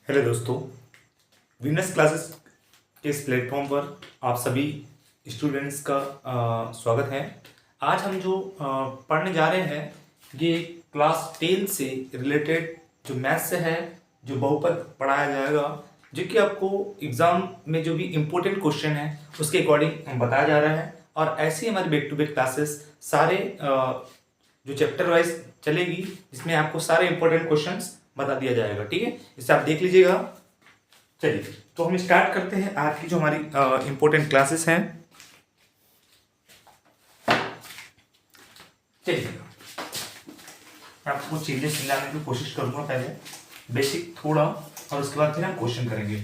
Hello दोस्तों, Venus classes के इस प्लेटफॉर्म पर आप सभी स्टूडेंट्स का स्वागत है। आज हम जो पढ़ने जा रहे हैं ये क्लास 10 से रिलेटेड जो मैथ्स से है, जो बहुपद पढ़ाया जाएगा, जो कि आपको एग्ज़ाम में जो भी इम्पोर्टेंट क्वेश्चन है उसके अकॉर्डिंग बताया जा रहा है। और ऐसे ही हमारे बैक टू बैक क्लासेस सारे जो चैप्टर वाइज चलेगी, जिसमें आपको सारे इंपॉर्टेंट क्वेश्चंस बता दिया जाएगा। ठीक है, इसे आप देख लीजिएगा। चलिए तो हम स्टार्ट करते हैं आज की जो हमारी इंपॉर्टेंट क्लासेस हैं। चलिए मैं आपको चीजें समझाने की कोशिश करूंगा, पहले बेसिक थोड़ा और उसके बाद फिर हम क्वेश्चन करेंगे।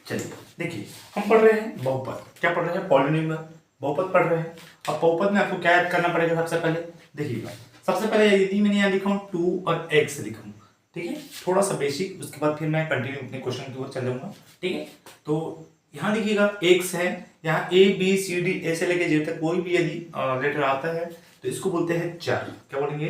चलिए देखिए, हम पढ़ रहे हैं बहुपद। क्या पढ़ रहे हैं? पॉलिनोमियल बहुपद पढ़ रहे हैं। अब बहुपद में आपको क्या याद करना पड़ेगा? सबसे पहले देखिएगा, सबसे पहले यदि मैंने यहाँ लिखा हूँ 2 और x लिखा हूँ, ठीक है, थोड़ा सा बेसिक, उसके बाद फिर मैं कंटिन्यू अपने क्वेश्चन की ओर चल जाऊंगा। ठीक है, तो यहाँ देखिएगा x है, यहाँ a b c d ए से लेके z तक कोई भी यदि लेटर आता है तो इसको बोलते हैं चर। क्या बोलेंगे?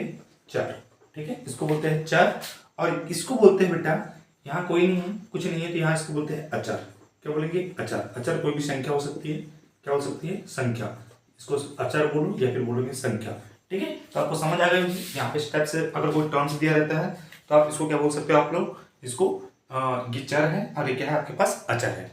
चर। ठीक है, इसको बोलते हैं चर। और इसको बोलते हैं बेटा, यहाँ कोई नहीं है, कुछ नहीं है, तो यहाँ इसको बोलते हैं अचर। क्या बोलेंगे? अचर। अचर कोई भी संख्या हो सकती है। क्या हो सकती है? संख्या। इसको अचर बोलो या फिर बोलोगे संख्या। ठीक है, तो आपको समझ आ गई होगी। यहाँ पे स्टेप से अगर कोई टर्म्स दिया रहता है तो आप इसको क्या बोल सकते हो? आप लोग इसको ये चर है और ये क्या है आपके पास? अचर है।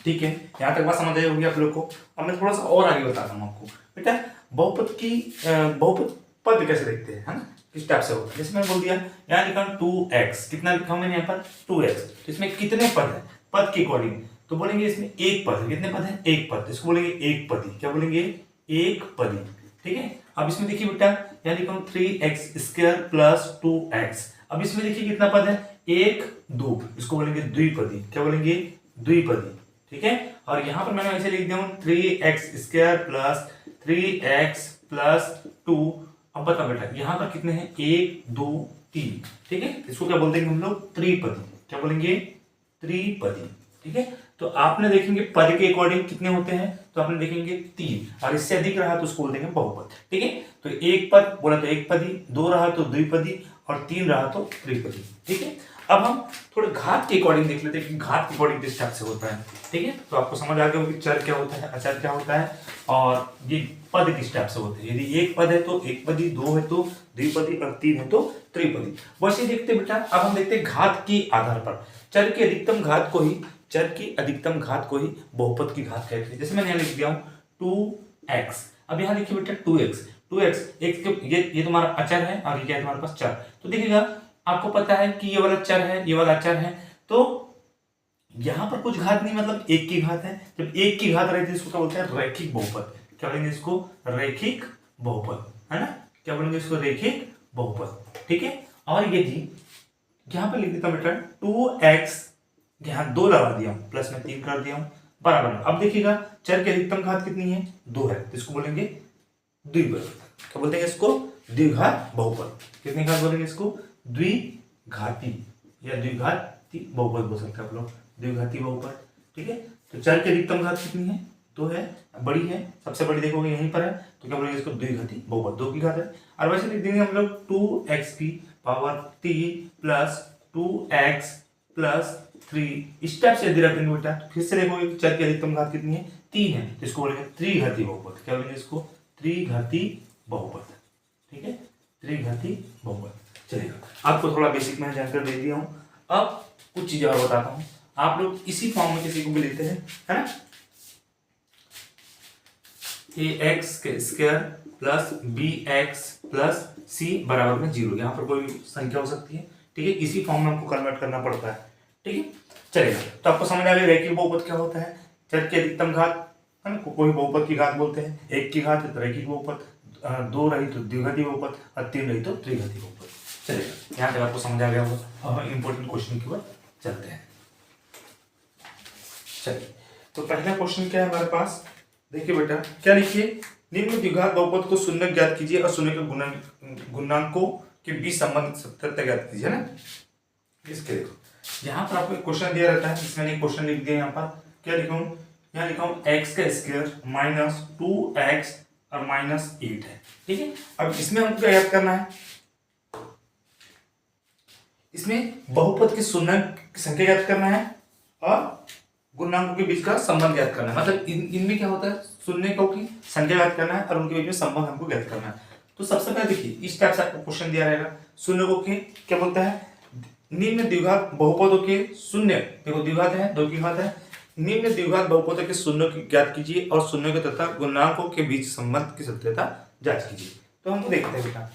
ठीक है, यहाँ तक बात समझ आई होगी आप लोग को। अब मैं थोड़ा सा और आगे बताता हूँ आपको। बेटा बहुपद की बहुपद पद कैसे देखते हैं, है ना, किस टाइप से होता है। जैसे मैंने बोल दिया, यहाँ लिखा 2x, कितना लिखा हूँ मैंने यहाँ पर? 2x। तो इसमें कितने पद है? पद के अकॉर्डिंग तो बोलेंगे इसमें एक पद है। कितने पद है? एक पद। इसको बोलेंगे एक पदी। क्या बोलेंगे? एक पदी। ठीक है, अब इसमें देखिए बेटा, यहाँ लिखा हूँ 3x² प्लस 2x। अब इसमें देखिए कितना पद है? एक दो। इसको बोलेंगे द्विपदी। क्या बोलेंगे? द्विपदी। ठीक है, और यहाँ पर मैंने ऐसे लिख दिया हूँ 3x² प्लस 3x प्लस 2। अब बताओ बेटा, यहाँ पर कितने हैं? एक दो तीन। ठीक है, इसको क्या बोल देंगे हम लोग? त्रिपदी। क्या बोलेंगे? त्रिपदी। ठीक है, तो आपने देखेंगे पद के अकॉर्डिंग कितने होते हैं, तो आपने देखेंगे 3, और इससे अधिक रहा तो उसको बोल देंगे बहुपद। ठीक है, तो एक पद बोला तो एक पदी, दो रहा तो द्विपदी, और तीन रहा तो त्रिपदी। ठीक है, अब हम थोड़े घात के अकॉर्डिंग देख लेते हैं कि घात के अकॉर्डिंग किस टाइप से होता है। ठीक है, तो आपको समझ आ गया होगा कि चर क्या होता है, अचर क्या होता है, और ये पद किस टाइप से होते हैं। यदि एक पद है तो एक पदी, दो है तो द्विपदी, और तीन है तो त्रिपदी। वैसे देखते बेटा, अब हम देखते हैं घात के आधार पर चर की अधिकतम घात को ही बहुपद की घात कहते हैं। जैसे मैंने यहाँ लिख दिया हूँ 2x। अब यहाँ लिखिए बेटा 2x ये तुम्हारा अचर है, और ये क्या है तुम्हारे पास? चर। तो देखिएगा, आपको पता है कि ये वाला चर है, ये वाला चर है, तो यहां पर कुछ घात नहीं, मतलब एक की घात है। जब एक की घात रहती है इसको क्या बोलते हैं? रैखिक बहुपद। क्या बोलेंगे इसको? रैखिक बहुपद, है ना। क्या बोलेंगे इसको? रैखिक बहुपद। ठीक है, और यदि यहां पर लिख देता हूं बेटा 2x, यहां दो लगा दिया हूं, प्लस में 3 कर दिया हूं, बराबर। अब देखिएगा चर की अधिकतम घात कितनी है? 2 है, तो इसको बोलेंगे द्विपद। क्या बोलते हैं इसको? द्विघात बहुपद। कितनी घात बोलेंगे इसको? द्विघाती या द्विघाती बहुपद बोल सकते हैं आप लोग, द्विघाती बहुपद। ठीक है, तो चर की अधिकतम घात कितनी है? 2 है, बड़ी है, सबसे बड़ी देखोगे यहीं पर है, तो क्या बोलेंगे इसको? द्विघाती बहुपद, 2 की घात है। और वैसे लिख देंगे हम लोग 2x की पावर 3 प्लस 2x प्लस 3। इस टाइप से यदि रखेंगे बेटा, फिर से देखोगे चर की अधिकतम घात कितनी है? 3 है, तो इसको बोलेंगे त्रिघाती बहुपद। क्या बोलेंगे इसको? त्रिघाती बहुपद। ठीक है, त्रिघाती बहुपद। चलेगा, आपको थोड़ा बेसिक मैंने जानकारी दे दिया हूं। अब कुछ चीजें और बताता हूं। आप लोग इसी फॉर्म में किसी को भी लेते हैं, है ना, ax² plus bx plus c बराबर में 0। यहाँ पर कोई संख्या हो सकती है। ठीक है, इसी फॉर्म में हमको कन्वर्ट करना पड़ता है। ठीक है, चलेगा, तो आपको समझ आ गया रैखिक बहुपद क्या होता है। चर की अधिकतम घात, है ना, कोई बहुपद की घात बोलते हैं। एक की घात है तो रैखिक बहुपद, दो रही तो द्विघाती बहुपद, और तीन रही तो त्रिघाती बहुपद। चलेगा, यहाँ तक आपको समझ आ गया होगा। अब हम इंपॉर्टेंट क्वेश्चन की ओर चलते हैं। चलिए, तो पहला क्वेश्चन क्या है हमारे पास? देखिए बेटा, क्या लिखिए, निम्न द्विघात बहुपद को शून्य ज्ञात कीजिए और शून्य के गुणांकों के बीच संबंध सत्य ज्ञात कीजिए, है ना। इसके देखो, यहाँ पर आपको क्वेश्चन दिया रहता है, इसमें एक क्वेश्चन लिख दिया। यहाँ पर क्या लिखा हूँ? यहाँ लिखा हूँ x² माइनस 2x और माइनस 8 है। ठीक है, अब इसमें हमको क्या याद करना है? इसमें बहुपद की शून्य की संख्या ज्ञात करना है और गुणांकों के बीच का संबंध ज्ञात करना है। मतलब इनमें क्या होता है, शून्यों की संख्या ज्ञात करना है और उनके बीच में संबंध हमको ज्ञात करना है। तो सबसे पहले देखिए इस टाइप से आपको क्वेश्चन दिया रहेगा, शून्यों के क्या बोलता है, निम्न द्विघात बहुपदों के शून्य, देखो द्विघात है, दो की घात है, निम्न द्विघात बहुपदों के शून्यों की ज्ञात कीजिए और शून्यों के तथा गुणांकों के बीच संबंध की सत्यता जांच कीजिए। तो हमको देखते हैं बेटा,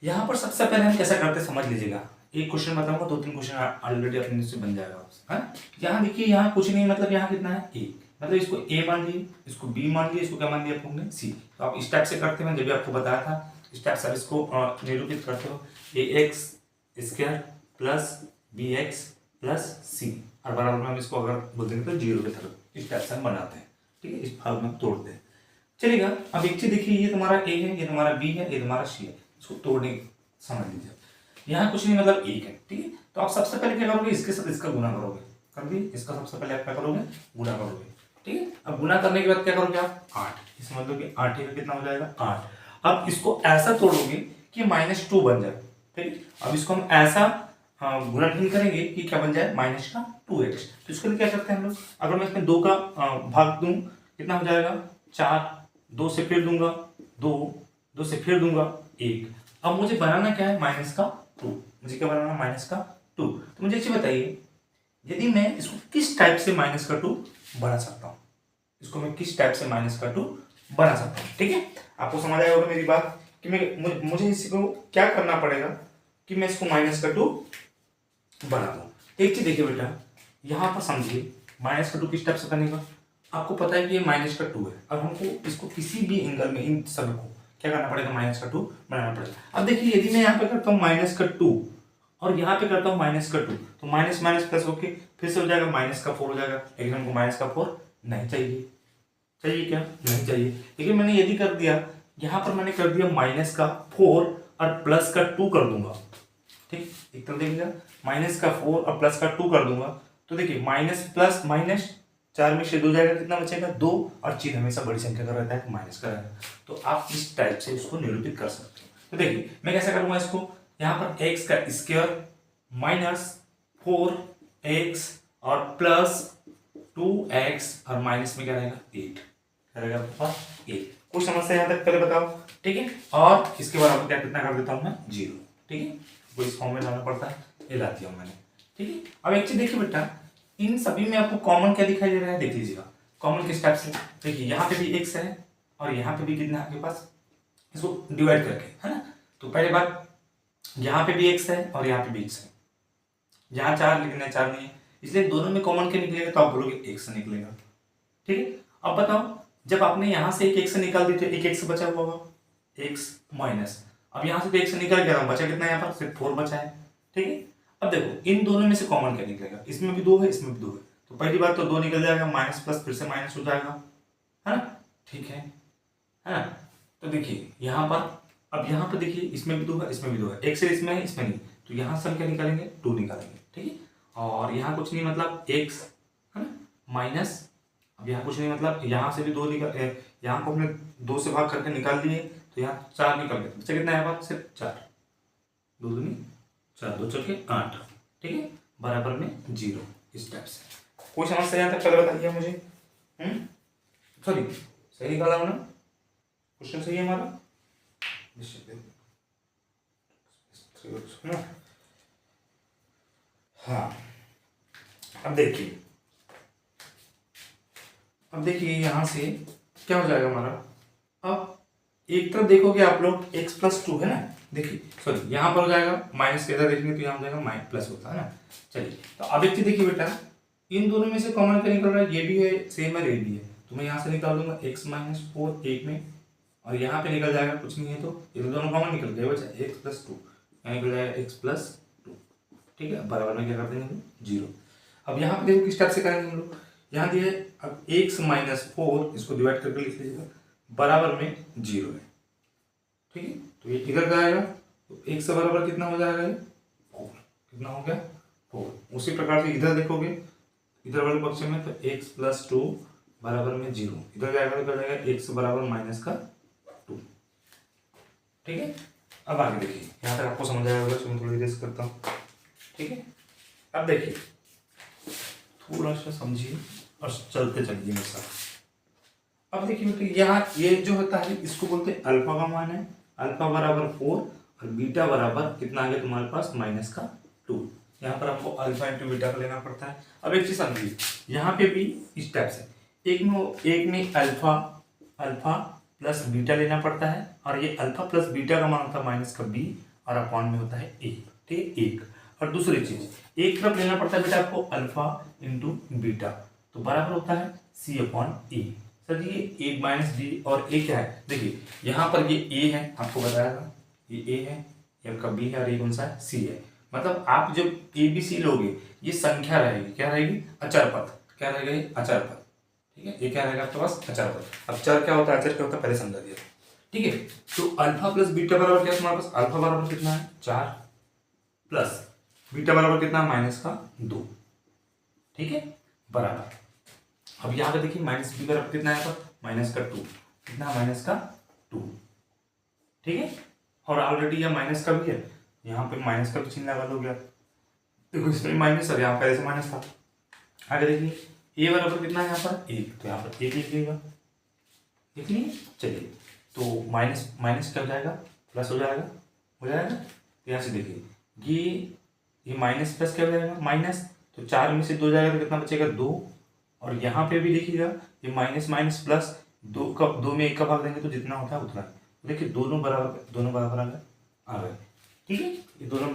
यहाँ पर सबसे पहले हम कैसा करते समझ लीजिएगा। एक क्वेश्चन बताऊंगा, 2-3 क्वेश्चन ऑलरेडी अपने से बन जाएगा आपसे, है ना। यहाँ देखिए, यहाँ कुछ नहीं, मतलब यहाँ कितना है ए, मतलब इसको ए मान लिए, इसको बी मान लिए, इसको क्या मान लिया आपने सी। तो आप इस टाइप से करते हैं, जब भी आपको बताया था इस टाइप से आप इसको निरूपित करते हो, a x square plus b x plus c और बराबर में हम इसको अगर बोल देंगे तो जीरो की तरफ इस टाइप से हम बनाते हैं, ठीक है, इस भाग में तोड़ते हैं। चलेगा। अब एक चीज देखिए, ये तुम्हारा ए है, ये तुम्हारा बी है, ये तुम्हारा सी है, इसको तोड़ने समझ लीजिए। यहाँ कुछ नहीं, मतलब एक है, ठीक है। तो आप सबसे पहले क्या करोगे, इसके साथ इसका गुना करोगे, कर दिए, इसका सबसे पहले आप क्या करोगे, गुना करोगे, ठीक है। अब गुना करने के बाद क्या करोगे आप, 8, इस मतलब कि 8 का कितना हो जाएगा 8। अब इसको ऐसा तोड़ोगे कि -2 बन जाए, ठीक है। अब इसको हम ऐसा गुणनखंड करेंगे कि क्या बन जाए -2x। तो इसके लिए क्या करते हैं हम लोग, अगर मैं इसमें 2 का भाग दूं कितना हो जाएगा 4, 2 से फिर दूंगा 2, 2 से फिर दूंगा 1। अब मुझे बनाना क्या है -2, मुझे क्या बनाना -2। तो मुझे अच्छी बताइए, यदि मैं इसको किस टाइप से -2 बना सकता हूँ, इसको मैं किस टाइप से -2 बना सकता हूँ, ठीक है। आपको समझ आया होगा मेरी बात कि मुझे इसको क्या करना पड़ेगा कि मैं इसको -2 बना दूं। एक चीज देखिए बेटा, यहाँ पर समझिए -2 किस टाइप से बनेगा। आपको पता है कि ये -2 है, अब हमको इसको किसी भी एंगल में इन सब को क्या करना पड़ेगा -2 बनाना पड़ेगा। अब देखिए, यदि मैं यहाँ पे करता हूँ -2 और यहाँ पे करता हूँ -2, तो माइनस माइनस प्लस होके फिर से हो जाएगा -4 हो जाएगा, लेकिन हमको -4 नहीं चाहिए। चाहिए क्या, नहीं चाहिए। लेकिन मैंने यदि कर दिया, यहाँ पर मैंने कर दिया -4 और +2 कर दूंगा, ठीक। एक तरफ देखिएगा, -4 और +2 कर दूंगा, तो देखिए माइनस प्लस माइनस 4 में से 2 जाएगा, कितना बचेगा 2, और चिन्ह हमेशा बड़ी संख्या का रहता है, माइनस का रहता है। तो आप इस टाइप से इसको निरूपित कर सकते हो। तो देखिए मैं कैसे करूंगा इसको, यहाँ पर x का स्क्वायर -4x और +2x और माइनस में क्या रहेगा 8 रहेगा आपके पास 8। कुछ समस्या यहाँ तक पहले बताओ, ठीक है। और इसके बाद आपको क्या कितना कर देता हूँ मैं 0, ठीक है। वो इस फॉर्म में लाना पड़ता है, ये ला दिया मैंने, ठीक है। अब एक चीज देखिए बेटा, इन सभी में आपको कॉमन क्या दिखाई दे रहा है, देख लीजिएगा कॉमन किस टाइप से। देखिए यहाँ पे भी x है और यहाँ पे भी कितना है आपके पास, इसको डिवाइड करके, है ना। तो पहले बात, यहाँ पे भी x है और यहाँ पे भी x है, यहाँ 4 लेकिन 4 नहीं है, इसलिए दोनों में कॉमन क्या निकलेगा, तो आप बोलोगे x निकलेगा, ठीक है। अब बताओ, जब आपने यहाँ से एक x निकाल दी तो एक x बचा हुआ होगा, x माइनस, अब यहाँ से तो x निकल गया, बचा कितना यहाँ पर सिर्फ 4 बचा है, ठीक है। अब देखो इन दोनों में से कॉमन क्या निकलेगा, इसमें भी 2 है, इसमें भी 2 है, तो पहली बात तो 2 निकल जाएगा, माइनस प्लस फिर से माइनस हो जाएगा, है ना, ठीक है ना। तो देखिए यहाँ पर, अब यहाँ पर देखिए इसमें भी 2 है, इसमें भी 2 है, x से इसमें है, इसमें नहीं, तो यहाँ से हम क्या निकालेंगे 2 निकालेंगे, ठीक है। और यहाँ कुछ नहीं, मतलब x, है ना, माइनस, अब यहाँ कुछ नहीं, मतलब यहाँ से भी 2 निकल, यहाँ को हमने 2 से भाग करके निकाल दिए, तो यहाँ 4 निकल गए, बच्चा कितना है बात सिर्फ 4, 2 दूनी 4, 2 चौके 8, ठीक है, बराबर में 0। इस टाइप से कोई समस्या यहाँ तक पहले बताइए मुझे, सॉरी सही निकाला हो ना, क्वेश्चन सही है हमारा, हाँ। अब देखिए यहाँ से क्या हो जाएगा हमारा, अब एक तरफ देखोगे आप लोग x+2 है ना, देखिए सॉरी यहाँ पर हो जाएगा माइनस के इधर देखेंगे तो यहाँ हो जाएगा माइनस प्लस होता है ना। चलिए तो अब एक चीज देखिए बेटा, इन दोनों में से कॉमन क्या निकल रहा है, ये भी है सेम है, ये भी है, तो मैं यहाँ से निकाल दूंगा x-4 एक में, और यहाँ पे निकल जाएगा कुछ नहीं है, तो ये दोनों कॉमन निकल गए बच्चा x+2, यहाँ निकल जाएगा x+2, ठीक है। बराबर में क्या कर देंगे 0। अब यहाँ पे देखो किस टाइप से करेंगे हम लोग, यहाँ दिए अब x-4 इसको डिवाइड करके लिख लीजिएगा, बराबर में 0 है, ठीक है। तो ये इधर का आएगा, तो एक से बराबर कितना हो जाएगा, ये 4, कितना हो गया 4। उसी प्रकार से इधर देखोगे, इधर वाले पक्ष में तो x+2 बराबर में 0, इधर जाएगा तो क्या जाएगा x बराबर -2, ठीक है। अब आगे देखिए, यहाँ तक आपको समझ आया होगा, तो मैं थोड़ी रेस करता हूँ, ठीक है। अब देखिए थोड़ा सा समझिए और चलते चलिए मेरे साथ। अब देखिए बेटे, यहाँ ये जो होता है इसको बोलते हैं अल्फा का मान है, अल्फा बराबर 4 और बीटा बराबर कितना आ गया तुम्हारे पास -2। यहाँ पर आपको अल्फा इंटू बीटा का लेना पड़ता है। अब एक चीज समझिए, यहाँ पे भी इस टाइप से एक में अल्फा प्लस बीटा लेना पड़ता है, और ये अल्फा प्लस बीटा का मान होता है -b और अपॉन में होता है a, ठीक है, एक। और दूसरी चीज एक तरफ लेना पड़ता है बेटा आपको अल्फा इंटू बीटा, तो बराबर होता है c अपॉन ए। सर ये a माइनस डी और a क्या है, देखिए यहाँ पर ये a है, आपको बताया था ये a है, ये आपका b है, और ये कौन सा है c है। मतलब आप जब ए बी सी लोगे ये संख्या रहेगी, क्या रहेगी, अचर पद, क्या रहेगा ये अचर पद, ठीक है। ये क्या रहेगा आपके पास अचर पद। अब चर क्या होता है, अचर क्या होता है, पहले समझा दिया, ठीक है। तो अल्फा प्लस बीटा बराबर क्या तुम्हारे पास, अल्फा बराबर कितना है 4 प्लस बीटा बराबर कितना है -2, ठीक है, बराबर। अब यहाँ पे देखिए माइनस बी बराबर कितना है यहाँ पर -2, कितना है -2, ठीक है। और ऑलरेडी यह माइनस का भी है, यहाँ पे माइनस का भी चिन्ह लगा दोगे आप, देखो इसमें माइनस है, यहाँ पहले से माइनस था। आगे देखिए a बराबर कितना है यहाँ पर 1, तो यहाँ पर 1 लिखिएगा, लिख लिए। चलिए तो माइनस माइनस क्या हो जाएगा, प्लस हो जाएगा, तो यहाँ से देखिए ये माइनस प्लस क्या हो जाएगा माइनस, तो 4 में से 2 जाएगा तो कितना बचेगा 2, और यहाँ पे भी देखिएगा ये माइनस माइनस प्लस 2 में 1 का भाग देंगे तो जितना होता है उतना। देखिए दोनों बराबर आ गए, ठीक है। ये दोनों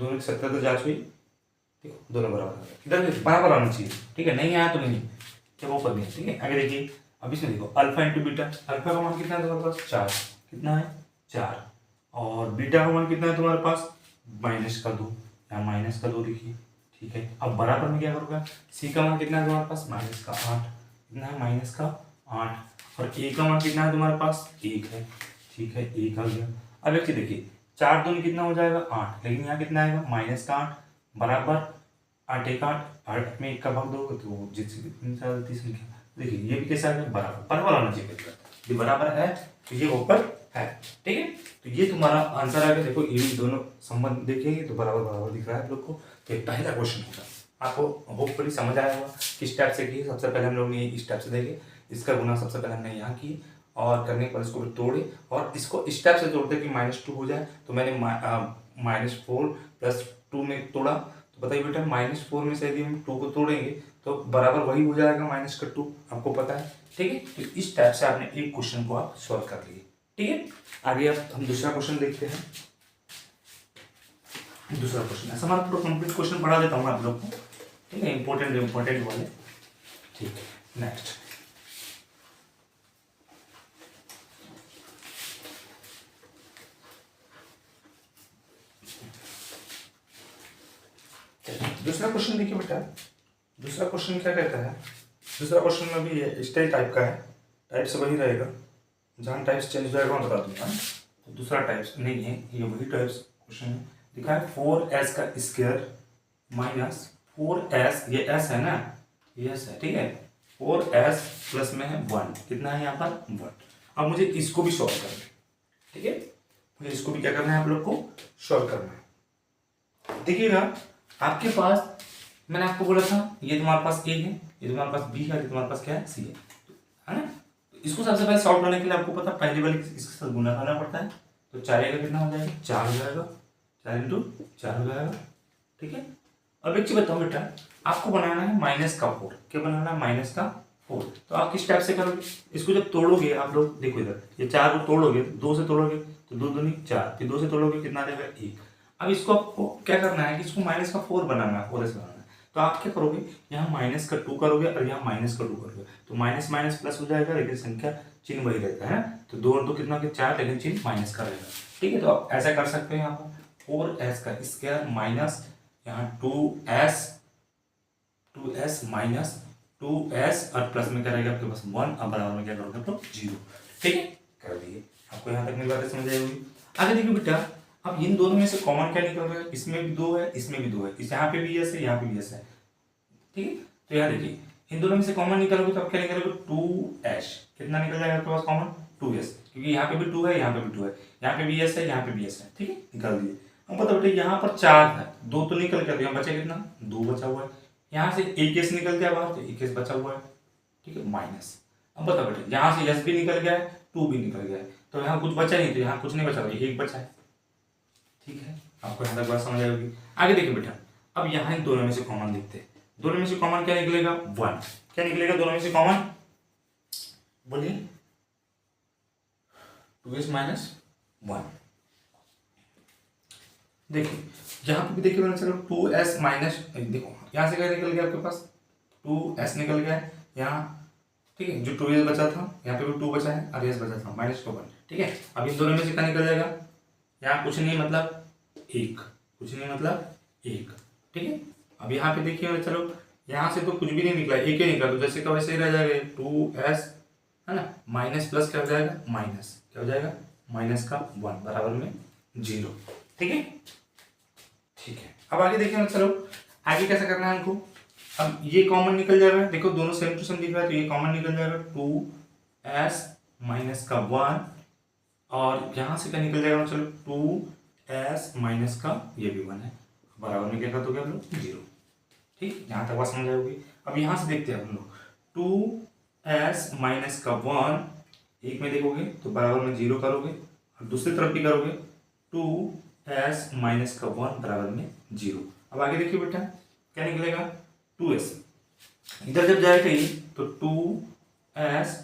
की 70 जांच हुई, देखो दोनों बराबर, इधर बराबर आना चाहिए, ठीक है। नहीं आया तो नहीं, क्या वो पद नहीं, ठीक है। आगे देखिए, अब इसमें देखो अल्फा इंटू बीटा, अल्फा का मान कितना है तुम्हारे पास 4, कितना है 4, और बीटा का मान कितना है तुम्हारे पास -2, यहाँ -2 लिखिए, ठीक है। अब बराबर में क्या करोगे, सी का मान कितना है तुम्हारे पास -8, कितना है -8, और ए का मान कितना है तुम्हारे पास 1 है, ठीक है, 1 आ गया। अब एक चीज देखिए 4 दूनी कितना हो जाएगा 8, लेकिन यहाँ कितना आएगा -8 बराबर 8 1 8 में 1 का भाग दोगे तो जिससे कितनी संख्या, देखिए ये भी कैसा है बराबर आना चाहिए, ये बराबर है तो ये ऊपर है, ठीक है। तो ये तुम्हारा आंसर आ गया। देखो ये भी दोनों संबंध देखेंगे तो बराबर दिख रहा है आप लोग को। तो ये पहला क्वेश्चन होगा, आपको होपफुली समझ आया होगा किस टाइप से किए। सबसे पहले हम लोग ने इस टाइप से देखे, इसका गुना सबसे पहले हमने यहाँ की, और करने के बाद इसको तोड़े, और इसको इस टाइप से तोड़ते कि -2 हो जाए, तो मैंने -4 प्लस 2 में तोड़ा। तो बताइए बेटा -4 में से यदि हम 2 को तोड़ेंगे तो बराबर वही हो जाएगा -2, आपको पता है, ठीक है। तो इस टाइप से आपने एक क्वेश्चन को आप सॉल्व कर लिए, ठीक है। आगे अब हम दूसरा क्वेश्चन देखते हैं। दूसरा क्वेश्चन ऐसा हमारा पूरा कंप्लीट क्वेश्चन पढ़ा देता हूँ आप लोग को, ठीक है, इंपॉर्टेंट वाले, ठीक है। नेक्स्ट दूसरा क्वेश्चन देखिए बेटा, दूसरा क्वेश्चन क्या कहता है। दूसरा क्वेश्चन में भी इस टाइप का है, टाइप से वही रहेगा, जहाँ टाइप्स चेंज हो जाएगा मैं बता दूंगा। तो दूसरा टाइप्स नहीं है, ये वही टाइप्स क्वेश्चन है। लिखा है 4s का स्क्वायर माइनस 4s, ये s है ना, ये s है, ठीक है। 4s प्लस में है 1, कितना है यहाँ पर 1। अब मुझे इसको भी सॉल्व करना है, ठीक है, मुझे इसको भी क्या करना है आप लोग को सॉल्व करना है। देखिएगा आपके पास मैंने आपको बोला था ये तुम्हारे पास a है, ये तुम्हारे पास b है, ये तुम्हारे पास क्या है c है ना। तो इसको सबसे पहले सॉल्व करने के लिए आपको पता पहले वाले इसके साथ गुना करना पड़ता है। तो 4 का कितना हो जाएगा 4 हो जाएगा, 4 इंटू 4 हो जाएगा, ठीक है। अब एक चीज बताओ बेटा, आपको बनाना है -4, क्या बनाना है -4। तो आप किस टाइप से करोगे, इसको जब तोड़ोगे आप लोग, देखो इधर ये 4 को तोड़ोगे, 2 से तोड़ोगे तो 2 दूनी 4, फिर 2 से तोड़ोगे कितना आ जाएगा 1। अब इसको आपको क्या करना है कि इसको -4 बनाना है, 4s बनाना है। तो आप क्या करोगे, यहाँ -2 करोगे और यहाँ -2 करोगे, तो माइनस माइनस प्लस हो जाएगा, लेकिन संख्या चिन्ह वही रहता है। तो 2 और 2 कितना के 4, लेकिन चिन्ह माइनस का रहेगा, ठीक है। तो आप ऐसा कर सकते हैं, यहाँ पर 4s का स्क्वायर माइनस यहाँ 2s माइनस 2s और प्लस में क्या रहेगा आपके पास 1, अब बराबर में क्या करोगे तो 0, ठीक है, कर दिए। आपको यहाँ तक मेरी बातें समझ आई होगी। आगे देखिए बेटा, अब इन दोनों में से कॉमन क्या निकल रहा है, इसमें भी 2 है, इसमें भी 2 है, इस यहाँ पे भी s है, यहाँ पे भी s है, ठीक है। तो यहाँ देखिए इन दोनों में से कॉमन निकलोगे तो आप क्या निकलोगे 2s, कितना निकल जाएगा आपके पास कॉमन 2s, क्योंकि यहाँ पे भी 2 है, यहाँ पे भी 2 है। यहाँ पे भी एस है, यहाँ पे भी एस है, ठीक है, निकाल दिए। अब बताओ बेटा यहाँ पर 4 है, 2 तो निकल गया, तो यहाँ बचा कितना, 2 बचा हुआ है। यहाँ से एक एस निकल गया बाहर, तो एक एस बचा हुआ है, ठीक है, माइनस। अब बताओ बेटा यहाँ से एस भी निकल गया है, 2 भी निकल गया है, तो यहाँ कुछ बचा नहीं, तो यहाँ कुछ नहीं बचा, एक बचा है, ठीक है। आपको यहाँ तक बात समझ आएगी। आगे देखिए बेटा, अब यहाँ इन दोनों में से कॉमन देखते हैं। दोनों में से कॉमन क्या निकलेगा, 1। क्या निकलेगा दोनों में से कॉमन, बोलिए, 2s माइनस 1। देखिए यहाँ पे भी देखिए मैंने, चलो 2s माइनस, देखो यहाँ से क्या निकल गया आपके पास, 2s निकल गया है यहाँ, ठीक है। जो 2s बचा था यहाँ पे भी 2 बचा है, और s बचा था माइनस 1, ठीक है। अब इन दोनों में से क्या निकल जाएगा, यहाँ कुछ नहीं मतलब 1, कुछ नहीं मतलब 1, ठीक है। अब यहाँ पे देखिए चलो, यहाँ से तो कुछ भी नहीं निकला, एक ही निकला, तो जैसे का वैसे ही रह जाएगा, 2s है ना, माइनस प्लस क्या हो जाएगा, माइनस क्या हो जाएगा, माइनस का 1 बराबर में 0, ठीक है, ठीक है। अब आगे देखिए ना, चलो आगे कैसे करना है हमको। अब ये कॉमन निकल जाएगा, देखो दोनों सेम टू सेम दिख रहा है, तो ये कॉमन निकल जाएगा, 2s माइनस का 1, और यहाँ से क्या निकल जाएगा, चलो 2s माइनस का ये भी 1 है, बराबर में क्या कर दोगे आप लोग, 0, ठीक। यहाँ तक बात समझ आएगी। अब यहाँ से देखते हैं हम लोग, 2s माइनस का 1 एक में देखोगे तो बराबर में 0 करोगे, और दूसरी तरफ भी करोगे, 2s माइनस का 1 बराबर में 0। अब आगे देखिए बेटा क्या निकलेगा, 2s इधर जब जाएगा ये, तो 2s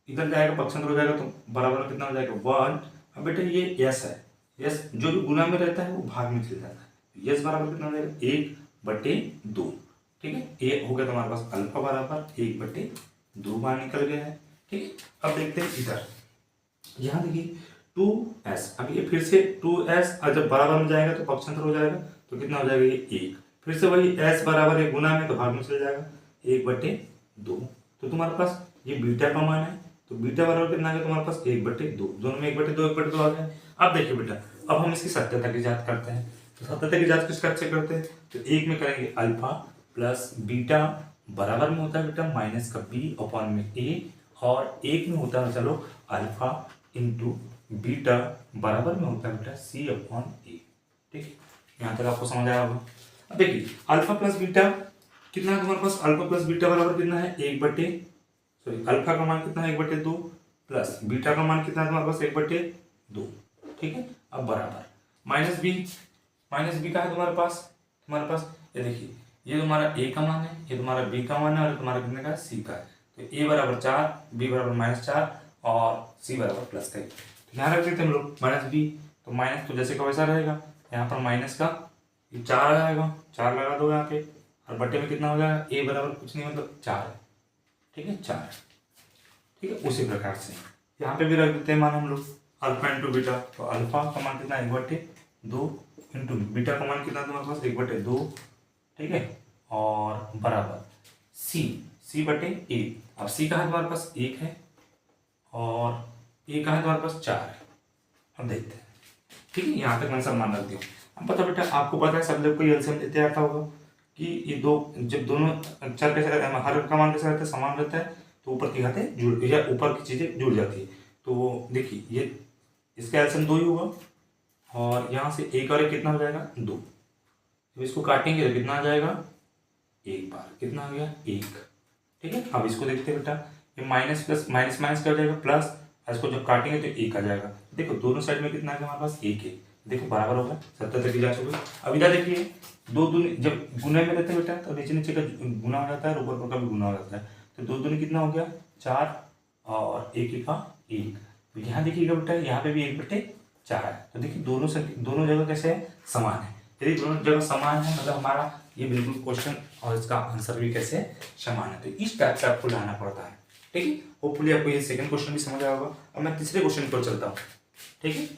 इधर जाएगा, पक्षांतर हो जाएगा, तो बराबर में कितना हो जाएगा, 1। अब बेटा ये s है, s जो भी गुना में रहता है वो भाग में चल जाता है, s बराबर कितना हो जाएगा, 1/2, ठीक है। ये हो गया तुम्हारे पास अल्फा बराबर 1/2 बार निकल गया है, ठीक है। अब देखते हैं इधर, यहाँ देखिए 2s, अब ये फिर से 2s, और जब बराबर में जाएगा तो पक्षांतर हो जाएगा, तो कितना हो जाएगा, ये 1, फिर से वही s बराबर है गुना में, तो भाग में चल जाएगा, 1/2। तो तुम्हारे पास ये बीटा का मान है, तो बीटा बराबर कितना आ गया तुम्हारे पास, 1/2, दोनों में 1/2 आ गया। अब देखिए बेटा, अब हम इसकी सत्यता की जांच करते हैं, तो सत्यता की जांच किस कैसे करते हैं, तो एक में करेंगे अल्फा प्लस बीटा बराबर में होता है बेटा माइनस का b/a, और एक में होता है चलो अल्फा इंटू बीटा बराबर में होता है बेटा c/a, ठीक है। यहाँ तक आपको समझ आया होगा। अब देखिए अल्फा प्लस बीटा कितना है तुम्हारे पास, अल्फा प्लस बीटा बराबर कितना है, अल्फा का मान कितना है, 1/2, प्लस बीटा का मान कितना है तुम्हारे पास, 1/2, ठीक है। अब बराबर माइनस बी का है तुम्हारे पास ये देखिए, ये तुम्हारा a का मान है, ये तुम्हारा b का मान है, और तुम्हारा कितने का c का है, तो a बराबर 4, b बराबर -4, और c बराबर +3। तो यहाँ रख देते हम लोग -b, तो माइनस तो जैसे का वैसा रहेगा, यहाँ पर माइनस का ये 4 आ जाएगा, 4 लगा दो यहाँ पे, और बटे में कितना हो जाएगा, a बराबर कुछ नहीं मतलब 4 है, ठीक है, 4, ठीक है। उसी प्रकार से यहाँ पे भी रख देते हैं मान हम लोग, अल्फा इंटू बीटा, तो अल्फा का मान कितना 1/2 इंटू बीटा का मान कितना तुम्हारे पास 1/2, ठीक है, और बराबर c/a। अब c का है तुम्हारे पास 1 है, और a का है तुम्हारे पास 4 है। अब देखते हैं, ठीक है, यहाँ तक मैंने सब मान रख दिया। अब पता बेटा आपको पता है सब लोग को एलसीएम लेते आता होगा कि ये दो जब दोनों चर कैसे रहते हैं, हर का मान कैसे रहता है, समान रहता है, तो ऊपर की घातें जुड़ या ऊपर की चीजें जुड़ जाती है। तो देखिए ये इसका एलसीएम 2 ही होगा, और यहाँ से 1 और 1 कितना हो जाएगा, 2। जब इसको काटेंगे तो कितना आ जाएगा, 1 बार कितना आ गया, 1, ठीक है। अब इसको देखते हैं बेटा, ये माइनस प्लस माइनस माइनस कर जाएगा प्लस, इसको जब काटेंगे तो 1 आ जाएगा। देखो दोनों साइड में कितना है हमारे पास, 1 है, देखो बराबर होगा, 70 तक की जांच हो गई। अब इधर देखिए दो दूनी जब गुने में रहते हैं बेटा, तो नीचे नीचे का गुना हो जाता है, ऊपर ऊपर का भी गुना हो जाता है, तो 2 दूनी कितना हो गया, 4, और 1 का 1। तो यहाँ देखिएगा बेटा, यहाँ पे भी 1/4 है, तो देखिए दोनों जगह कैसे है, समान है। यदि दोनों जगह समान है मतलब हमारा ये बिल्कुल क्वेश्चन और इसका आंसर भी कैसे समान है। तो इस टाइप से आपको लाना पड़ता है, ठीक है। होपफुली आपको ये सेकंड क्वेश्चन भी समझ आया होगा। अब मैं तीसरे क्वेश्चन पर चलता हूँ, ठीक है।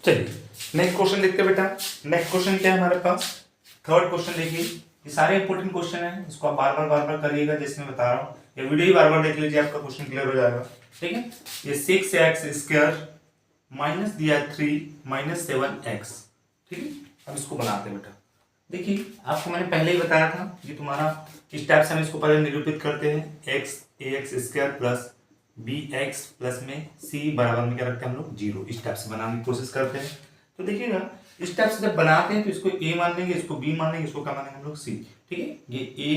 चलिए नेक्स्ट क्वेश्चन देखते हैं बेटा। नेक्स्ट क्वेश्चन क्या है हमारे पास, थर्ड क्वेश्चन देखिए, ये सारे इंपॉर्टेंट क्वेश्चन हैं, इसको आप बार बार करिएगा, जैसे मैं बता रहा हूँ। ये वीडियो ही बार बार देख लीजिए, आपका क्वेश्चन क्लियर हो जाएगा। ठीक है, ये 6x² माइनस दिया 3 माइनस 7x। ठीक है, अब इसको बनाते हैं बेटा। देखिए आपको मैंने पहले ही बताया था, ये तुम्हारा इस टाइप से हम इसको पहले निरूपित करते हैं। ax² प्लस bx प्लस में c बराबर में क्या रखते हैं हम लोग 0। इस टाइप से बनाने की कोशिश करते हैं। तो देखिएगा इस टाइप से जब बनाते हैं तो इसको a मान लेंगे, इसको b मान लेंगे, इसको क्या मानेंगे हम लोग c। ठीक है, ये a,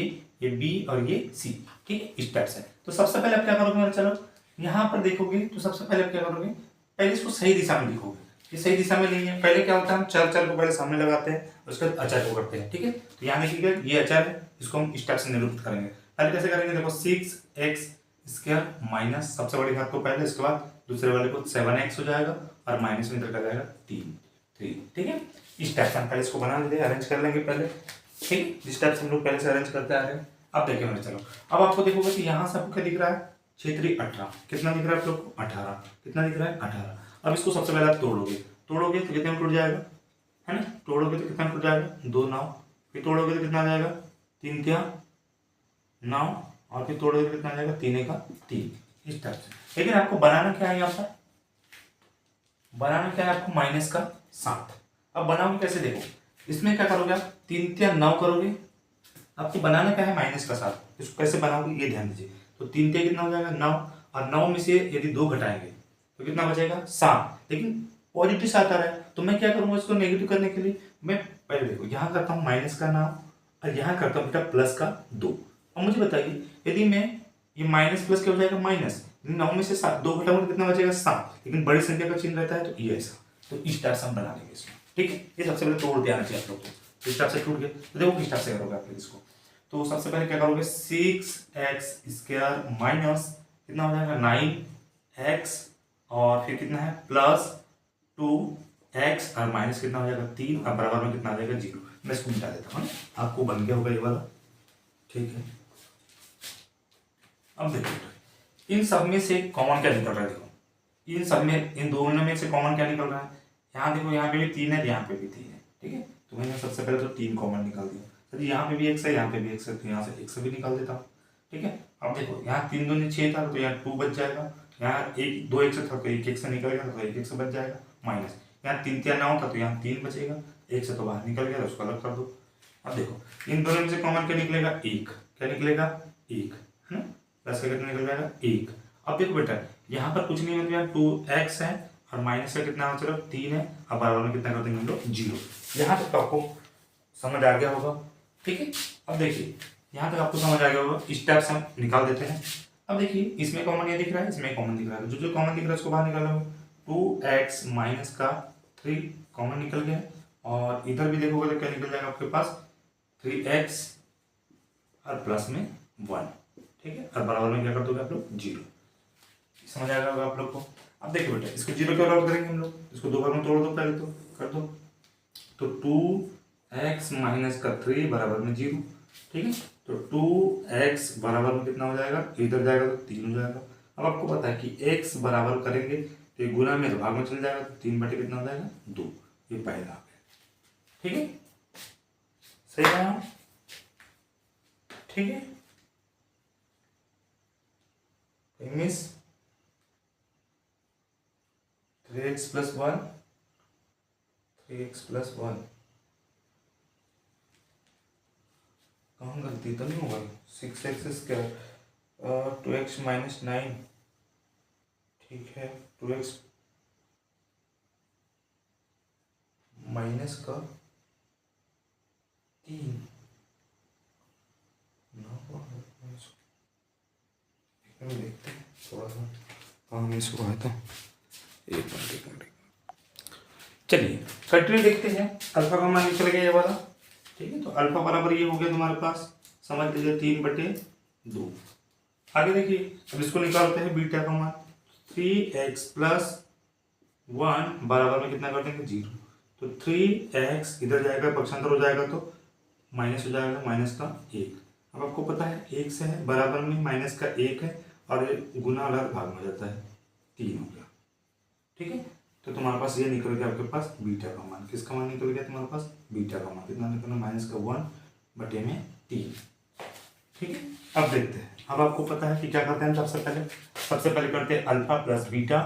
ये b और ये c। ठीक है, इस टाइप से। तो सबसे पहले आप क्या करोगे मेरे, चलो यहाँ पर देखोगे तो सबसे पहले आप क्या करोगे, पहले इसको सही दिशा में लिखोगे। ये सही दिशा में नहीं है, पहले क्या होता है हम चर को पहले सामने लगाते हैं, उसके बाद अचर को करते हैं। ठीक है, तो यहाँ देखिएगा ये अचर है, इसको हम इस टाइप से निरूपित करेंगे। पहले कैसे करेंगे, देखो 6x² माइनस सबसे बड़ी घात को पहले, इसके बाद दूसरे वाले को 7x हो जाएगा और माइनस में इधर का जाएगा 3। ठीक है, इस टाइप से हम पहले इसको बना लेते हैं, अरेंज कर लेंगे पहले। ठीक है, जिस टाइप से हम लोग पहले से अरेंज करते आ रहे हैं। अब देखिए मेरे, चलो अब आपको देखोगे कि यहाँ से आपको क्या दिख रहा है, 6 3 18। कितना दिख रहा है आप लोग को, 18। कितना दिख रहा है, 18। अब इसको सबसे पहले आप तोड़ोगे तो कितने में टूट जाएगा, है ना। तोड़ोगे तो कितना टूट जाएगा, 2 9। फिर तोड़ोगे तो कितना आ जाएगा, 3 3 9। और फिर तोड़ोगे तो कितना आ जाएगा, 3 1 3। इस टाइप से। लेकिन आपको बनाना क्या है, यहाँ पर बनाना क्या है आपको, -7। अब बनाओगे कैसे, देखो इसमें क्या करोगे आप, 3 3 9 करोगे। आपको बनाना क्या है, -7। इसको कैसे बनाओगे ये ध्यान दीजिए। तो 3 3 कितना हो जाएगा 9, और 9 में से यदि 2 घटाएंगे तो कितना बचेगा 7। लेकिन पॉजिटिव से आता है, तो मैं क्या करूंगा, इसको नेगेटिव करने के लिए मैं पहले देखो यहाँ करता हूँ माइनस का 9 और यहाँ करता हूँ बेटा प्लस का 2। अब मुझे बताइए, यदि मैं ये माइनस प्लस क्या हो जाएगा, माइनस 9 में से 7 2 घटाऊंगा कितना बचेगा 7। लेकिन बड़ी संख्या का चिन्ह रहता है तो ये ऐसा। तो इस टाइप से हम बना लेंगे इसको। ठीक है, ये सबसे पहले तोड़ देना चाहिए आप लोग को। इस टाइप से टूट गए तो देखो किस टाइप से करोगे आप इसको। तो सबसे पहले क्या करोगे, 6x² माइनस कितना हो जाएगा 9x, और फिर कितना है प्लस 2x, और माइनस कितना हो जाएगा 3, और बराबर में कितना आ जाएगा 0। मैं इसको मिटा देता हूँ, आपको बन गया होगा ये वाला। ठीक है, अब देखो इन सब में से कॉमन क्या निकल रहा है, देखो इन सब में, इन दोनों में से कॉमन क्या निकल रहा है। यहाँ देखो यहाँ पे भी 3 है, यहाँ पे भी 3 है। ठीक है, तो मैंने सबसे पहले तो 3 कॉमन निकाल दिया। सर यहाँ पे भी x है, यहाँ पे भी x है, तो यहाँ से x भी निकाल देता हूँ। ठीक है, अब देखो यहाँ 3 2 6 था तो यहाँ 2 बच जाएगा। यहाँ 1 2 x था तो 1 x से निकलेगा तो 1 x बच जाएगा। माइनस यहाँ 3 3 9 था तो यहाँ 3 बचेगा, 1 से तो बाहर निकल गया तो उसको अलग कर दो। अब देखो इन दोनों में से कॉमन क्या निकलेगा, 1। क्या निकलेगा 1, है ना। प्लस का कितना निकल जाएगा 1। अब देखो बेटा यहाँ पर कुछ नहीं मतलब यहाँ 2x है और माइनस का कितना मतलब 3 है, और बराबर में कितना कर देंगे हम लोग 0। यहाँ तक आपको समझ आ गया होगा। ठीक है, अब देखिए यहाँ तक आपको समझ आ गया होगा। इस टाइप से हम निकाल देते हैं। अब देखिए इसमें कॉमन ये दिख रहा है, इसमें कॉमन दिख रहा है, जो कॉमन दिख रहा है उसको बाहर निकालोगे। 2x माइनस का 3 कॉमन निकल गया, और इधर भी देखोगे तो क्या निकल जाएगा आपके पास 3x और प्लस में 1। ठीक है, और बराबर में क्या कर दोगे आप लोग 0। समझ आ गया होगा आप लोग को। अब देखिए बेटा इसको 0 क्यों बराबर करेंगे हम लोग, इसको 2 बार में तोड़ दो पहले, तो कर दो। तो 2x माइनस का 3 बराबर में 0। ठीक है, तो 2x बराबर में कितना हो जाएगा, इधर जाएगा तो 3 हो जाएगा। अब आपको पता है कि x बराबर करेंगे तो ये गुना में तो भाग में चल जाएगा, तो 3 बटे कितना हो जाएगा 2। ये पहला है। ठीक है, सही है। ठीक है, मिस 3x प्लस 1 कहाँ गलती तो नहीं होगा। 6x² 2x minus 9। ठीक है, 2x माइनस का 3 देखते हैं थोड़ा सा कहाँ मिस हुआ है। तो एक मिनट चलिए कंटिन्यू देखते हैं। अल्फा का मान निकल गया ये वाला। ठीक है, तो अल्फा बराबर ये हो गया तुम्हारे पास, समझ लीजिए 3/2। आगे देखिए अब इसको निकालते हैं बीटा का मान। 3x प्लस 1 बराबर में कितना कर देंगे 0। तो 3x इधर जाएगा, पक्षांतर हो जाएगा तो माइनस हो जाएगा, माइनस का 1। अब आपको पता है 1 से है, बराबर में माइनस का 1 है, और गुना अलग भाग में हो जाता है, 3 हो गया। ठीक है, तो तुम्हारे पास ये निकल गया आपके पास बीटा का मान। किसका मान निकल गया तुम्हारे पास, बीटा का मान। कितना निकलना, माइनस का 1 बटे में 3। ठीक है, अब देखते हैं। अब आपको पता है कि क्या करते हैं। सबसे पहले करते हैं alpha plus beta.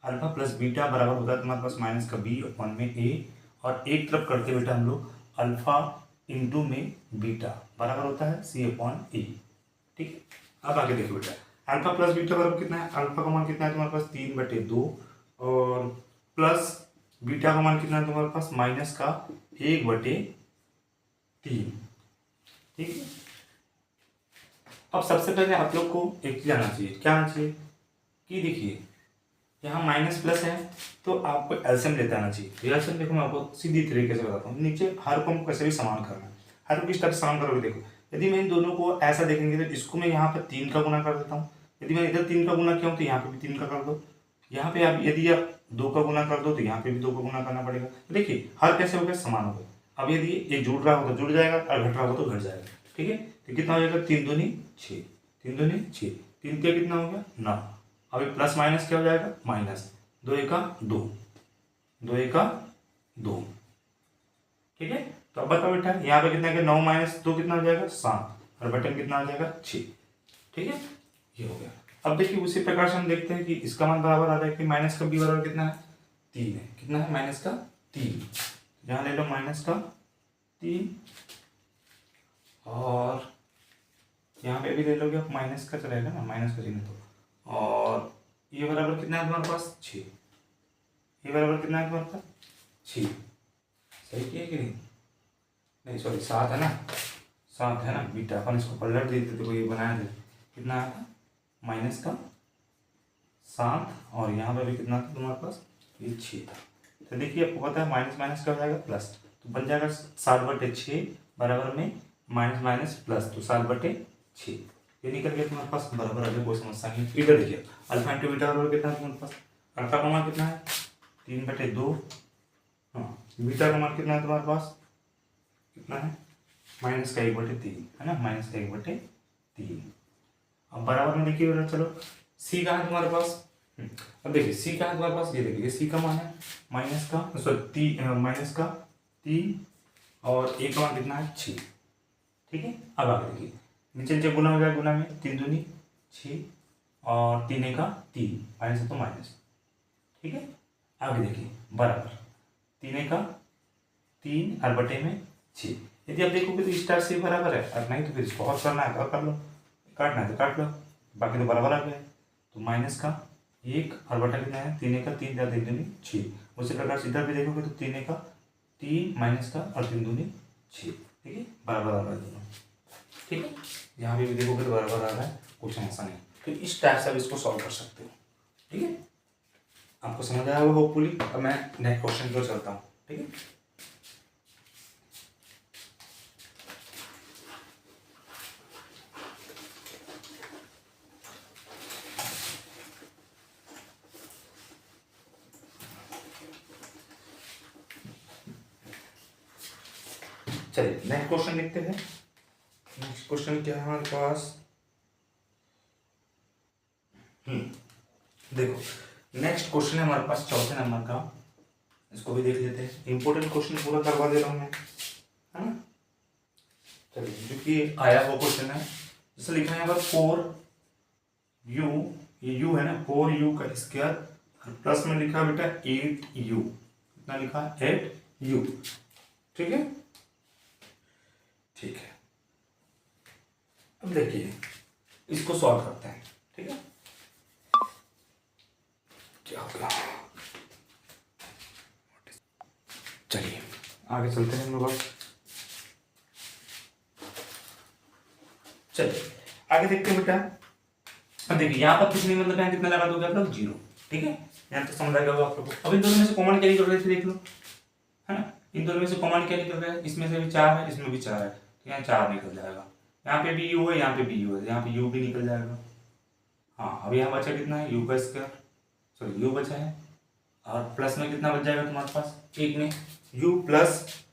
Alpha plus beta बराबर होता है तुम्हारे पास माइनस का बी अपॉन में ए, और एक तरफ करते बेटा हम लोग अल्फा इंटू में बीटा बराबर होता है सी अपॉन ए। ठीक है, अब आगे देखो बेटा, अल्फा प्लस बीटा बराबर कितना है। अल्फा का मान कितना है तुम्हारे पास 3/2, और प्लस बीटा का मान कितना है तुम्हारे पास माइनस का 1/3। ठीक है, अब सबसे पहले आप लोग को एक चीज आना चाहिए। क्या आना चाहिए कि देखिए यहाँ माइनस प्लस है तो आपको एलसीएम लेते आना चाहिए। एलसीएम देखो मैं आपको सीधी तरीके से बताता हूँ। नीचे हर को हमको कैसे भी समान करना है। हर को किस तरह समान करोगे, देखो यदि मैं इन दोनों को ऐसा देखेंगे तो इसको मैं यहाँ पर 3 का गुना कर देता हूँ। यदि मैं इधर 3 का गुना किया हूँ तो यहाँ पे भी 3 का कर दो। यहाँ पे आप यदि आप 2 का गुना कर दो तो यहाँ पे भी 2 का गुना करना पड़ेगा। तो देखिए हर कैसे हो गया, समान हो गया। अब यदि ये जुड़ रहा हो तो जुड़ जाएगा और घट रहा हो तो घट जाएगा। ठीक है, तो कितना हो जाएगा 3 दूनी 6, 3 दूनी 6, 3 का कितना हो गया 9। अब प्लस माइनस क्या हो जाएगा माइनस, 2 एका 2, 2 एका 2। ठीक है, तो अब बताओ बेटा यहाँ पे कितना है 9 माइनस 2 कितना हो जाएगा 7, और बटन कितना हो जाएगा 6। ठीक है, ये हो गया। अब देखिए उसी प्रकार से हम देखते हैं कि इसका मान बराबर आ रहा है कि माइनस का बी बराबर कितना है 3 है। कितना है माइनस का 3, यहाँ ले लो माइनस का 3, और यहाँ पे भी ले लोगे आप माइनस का चलेगा ना, माइनस का चिन्ह तो, और ये बराबर कितना है तुम्हारे पास 6। ये बराबर कितना है तुम्हारे पास 6। सही किया कि नहीं सॉरी 7 है ना, 7 है ना बीटा। अपन इसको पलट देते देखो ये बनाया थे कितना आया था माइनस का 7, और यहाँ पे भी कितना था तुम्हारे पास ये 6 था। तो देखिए आपको पता है माइनस माइनस का हो जाएगा प्लस, तो बन जाएगा 7/6 बराबर में माइनस माइनस प्लस, तो 7/6 ये निकल गया तुम्हारे पास बराबर। अगर कोई समस्या नहीं। इधर देखिए अल्फा इंटू बीटा बराबर कितना है तुम्हारे पास, अल्फा का मान कितना है 3/2, हाँ बीटा का मान कितना है तुम्हारे पास कितना है माइनस का 1/3 है ना, माइनस का 1/3। अब बराबर में देखिए बेटा, चलो सी कहाँ है तुम्हारे पास। अब देखिए सी कहाँ है तुम्हारे पास, ये देखिए सी का मान है माइनस का माइनस का 3, और ए का मान कितना है 6। ठीक है, अब आगे देखिए नीचे नीचे गुना हो जाएगा, गुना में 3 दूनी 6, और 3 एका 3, माइनस है तो माइनस। ठीक है, आगे देखिए बराबर 3 एका 3 और बटे में 6। यदि आप देखोगे तो स्टार से बराबर है, और नहीं तो फिर इसको और करना है तो और कर लो, काटना है तो काट लो, बाकी तो बराबर आ गया। तो माइनस का 1 और बटा कितना है 3 एका 3 या 3 दूनी 6। उसी प्रकार से इधर भी देखोगे तो 3 एका 3 माइनस का और 3 दूनी 6। ठीक है, बराबर आ रहा है दोनों। ठीक है, यहाँ पे भी देखोगे तो बराबर आ रहा है, कुछ समस्या नहीं। तो इस टाइप से आप इसको सॉल्व कर सकते हो। ठीक है, आपको समझ आया होगा होपफुली। अब मैं नेक्स्ट क्वेश्चन की ओर चलता हूँ। ठीक है, चलिए नेक्स्ट क्वेश्चन लिखते हैं। नेक्स्ट क्वेश्चन क्या है हमारे पास, देखो नेक्स्ट क्वेश्चन है हमारे पास 4थे नंबर का। इसको भी देख लेते हैं, इंपॉर्टेंट क्वेश्चन पूरा करवा दे रहा हूँ मैं, है ना। चलिए क्योंकि आया वो क्वेश्चन है, जैसे लिखा है यहाँ पर 4u, ये u है ना 4u का स्क्वायर, और प्लस में लिखा है बेटा 8u। कितना लिखा है 8u। ठीक है, ठीक है। अब देखिए इसको सॉल्व करते हैं। ठीक है, क्या होगा, चलिए आगे चलते हैं हम लोग। चलिए आगे देखते हैं बेटा। अब देखिए यहाँ पर कुछ नहीं, मतलब यहाँ कितना लगा दोगे आप लोग 0। ठीक है, यहाँ तक समझ आ गया आप लोग को। अब इन दोनों में से कॉमन क्या निकल रहा है देख लो, है ना। इन दोनों में से कॉमन क्या निकल रहा है, इसमें से भी 4 है, इसमें भी 4 है, तो यहाँ 4 निकल जाएगा। यहाँ पे भी u है, यहाँ पे भी u है, यहाँ पे u भी निकल जाएगा। हाँ, अब यहाँ बचा कितना है u का स्क्वायर, सॉरी u बचा है, और प्लस में कितना बच जाएगा तुम्हारे पास 1 में u प्लस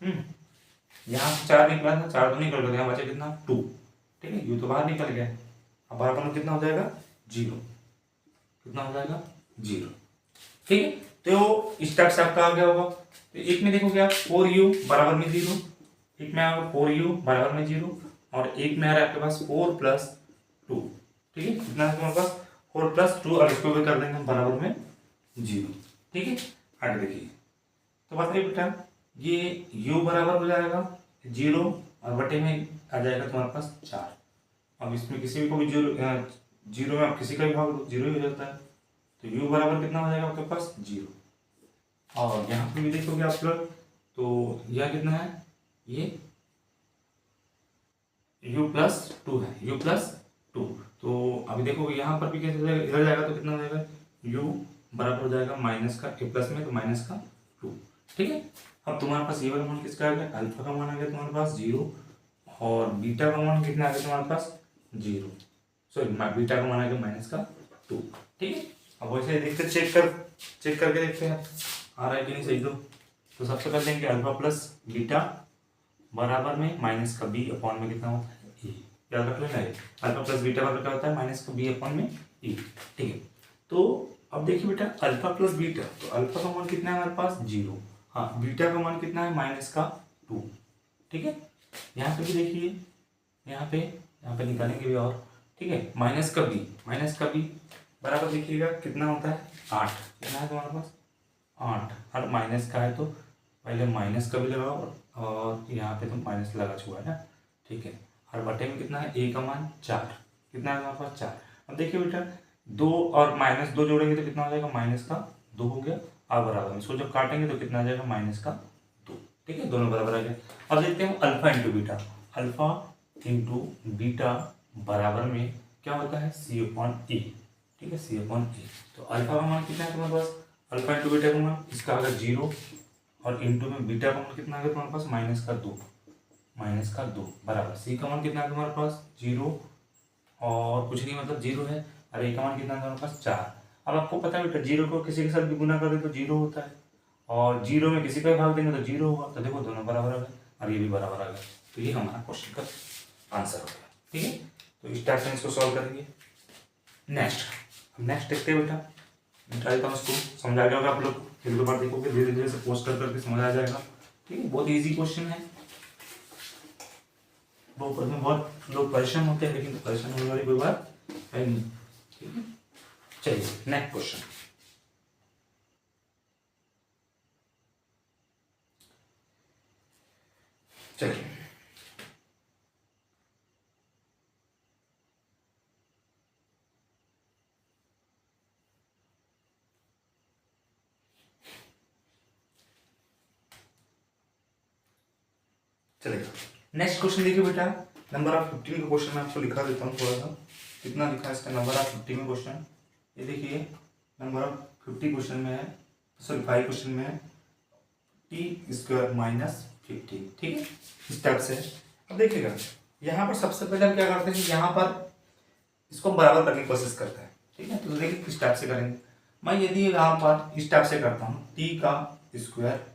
यहाँ से 4 निकला था, 4 तो निकल गया, यहाँ बचा कितना 2। ठीक है, u तो बाहर निकल गया। अब बराबर में कितना हो जाएगा 0, कितना हो जाएगा 0। ठीक है, तो इस टाइप से आपका आ गया होगा। तो एक में देखोगे आप 4u बराबर में 0, एक में आएगा 4u बराबर में 0 और एक में आ रहा है आपके पास 4 प्लस 2। ठीक है, कितना है तुम्हारे पास 4 प्लस 2 और इसको भी कर देंगे बराबर में 0। ठीक है, आगे देखिए तो बताइए बेटा ये u बराबर हो जाएगा 0 और बटे में आ जाएगा तुम्हारे पास 4। अब इसमें किसी को भी 0 में आप किसी का भी भाग दो 0 ही हो जाता है, तो u बराबर कितना हो जाएगा आपके पास 0। और यहाँ पे भी देखोगे आप लोग तो यह कितना है, ये u प्लस 2 है, u प्लस 2। तो अभी देखोगे यहाँ पर भी कैसे हो जाएगा, इधर जाएगा तो कितना हो जाएगा u बराबर हो जाएगा माइनस का a प्लस में तो माइनस का 2। ठीक है, अब तुम्हारे पास ये वाला मान किसका आ गया, अल्फा का मान आ गया तुम्हारे पास 0 और बीटा का मान कितना आ गया तुम्हारे पास 0, सॉरी बीटा का मान आ गया माइनस का 2। ठीक है, अब वैसे देखते चेक करके देखते हैं आ रहा है कि नहीं सही। तो सबसे पहले देंगे अल्फा प्लस बीटा बराबर में माइनस का बी अपॉन में कितना होता है ए, याद रख लेना है अल्फा प्लस बीटा बराबर क्या होता है माइनस का बी अपॉन में ए। ठीक है, तो अब देखिए बेटा अल्फा प्लस बीटा, तो अल्फा का मान कितना है हमारे पास 0, हाँ बीटा का मान कितना है माइनस का 2। ठीक है, यहाँ पे भी देखिए यहाँ पे निकालेंगे भी और। ठीक है, माइनस का बी बराबर देखिएगा कितना होता है 8, कितना है तुम्हारे पास 8 और माइनस का है तो पहले माइनस का भी लगाओ और यहाँ पे तो माइनस लगा चुका है ना। ठीक है, और बटे में कितना है ए का मान 4, कितना है हमारे पास 4। अब देखिए बेटा 2 और माइनस 2 जोड़ेंगे तो कितना हो जाएगा माइनस का 2 हो गया और बराबर में इसको जब काटेंगे तो कितना आ जाएगा माइनस का 2। ठीक है, दोनों बराबर आ गए। अब देखते हैं अल्फा इंटू बीटा बराबर में क्या होता है सी अपॉन ए। ठीक है, सी अपॉन ए, तो अल्फा का मान कितना है तुम्हारे पास, अल्फा इंटू बीटा का मान इसका आ गया 0 और इंटू में बीटा का मान कितना आ गया तुम्हारे पास माइनस का 2 बराबर सी का मान कितना है तुम्हारे पास 0 और कुछ नहीं मतलब 0 है और ए का मान कितना है तुम्हारे पास 4। अब आपको पता है बेटा 0 को किसी के साथ भी गुना कर दे तो 0 होता है और 0 में किसी का भी भाग देंगे तो 0 होगा, तो देखो दोनों बराबर आ गए और ये भी बराबर आ गया, तो ये हमारा क्वेश्चन का आंसर हो गया। ठीक है, तो इस टाइप से इसको सॉल्व करेंगे। नेक्स्ट देखते हैं बेटा, निकाल देता हूँ उसको, समझ आ गया होगा आप लोग, एक दो बार देखोगे धीरे धीरे से पोस्ट करके समझ आ जाएगा। ठीक है, बहुत इजी क्वेश्चन है, बहुत लोग परेशान होते हैं लेकिन परेशान होने वाली कोई बात है नहीं। ठीक है, चलिए नेक्स्ट क्वेश्चन। चलिए चलेगा, नेक्स्ट क्वेश्चन देखिए बेटा, नंबर ऑफ 15 का क्वेश्चन मैं आपको लिखा देता हूँ थोड़ा सा, कितना लिखा है इसका नंबर ऑफ 50 में क्वेश्चन। ये देखिए नंबर ऑफ 50 क्वेश्चन में है, सॉरी 5 क्वेश्चन में है टी स्क्वायर माइनस 15। ठीक है, इस टाइप से। अब देखिएगा यहाँ पर सबसे पहले हम क्या करते हैं, यहाँ पर इसको बराबर करने की कोशिश करते हैं। ठीक है, तो देखिए किस टाइप से करेंगे। मैं यदि यहाँ पर इस टाइप से करता हूँ टी का स्क्वायर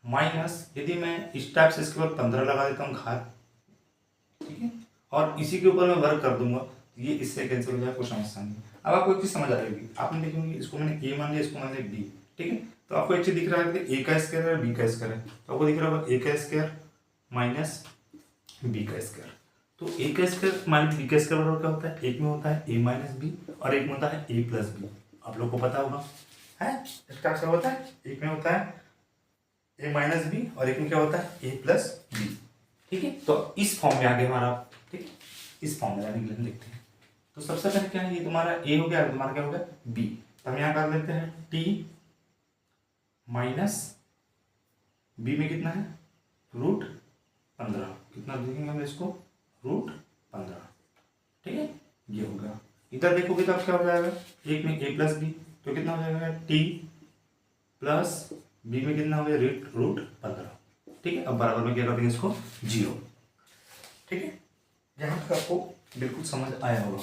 माइनस, यदि मैं इस टाइप से इसके ऊपर 15 लगा देता हूँ घात, ठीक है, और इसी के ऊपर मैं वर्क कर दूंगा तो ये इससे कैंसिल हो जाएगा, कोई समस्या नहीं। अब आपको एक चीज समझ आ जाएगी, आपने देखेंगे इसको मैंने ए मान लिया, इसको मान लिया बी। ठीक है, तो आपको एक चीज दिख रहा है कि ए का स्क्वायर है बी का स्क्वायर है, तो आपको दिख रहा होगा ए का स्क्वायर माइनस बी का स्क्वायर। तो ए का स्क्वायर माइनस बी का स्क्वायर बराबर क्या होता है, एक में होता है ए माइनस बी और एक में होता है ए प्लस बी। आप लोग को पता होगा है, इस टाइप से होता है, एक में होता है ए माइनस बी और एक में क्या होता है ए प्लस बी। ठीक है, तो इस फॉर्म में आ गया हमारा। ठीक है, इस फॉर्म में लाने के लिए देखते हैं। तो सबसे पहले क्या है, ये तुम्हारा ए हो गया, तुम्हारा क्या होगा बी, तो हम यहाँ कर लेते हैं टी माइनस बी में कितना है रूट 15, कितना लिखेंगे हम इसको रूट 15। ठीक है, ये होगा। इधर देखोगे तो अब क्या हो जाएगा, एक में ए प्लस बी तो कितना हो जाएगा टी प्लस बी में कितना हो गया रूट 15। ठीक है, अब बराबर में क्या कर देंगे इसको 0। ठीक है, यहाँ तक आपको बिल्कुल समझ आया होगा।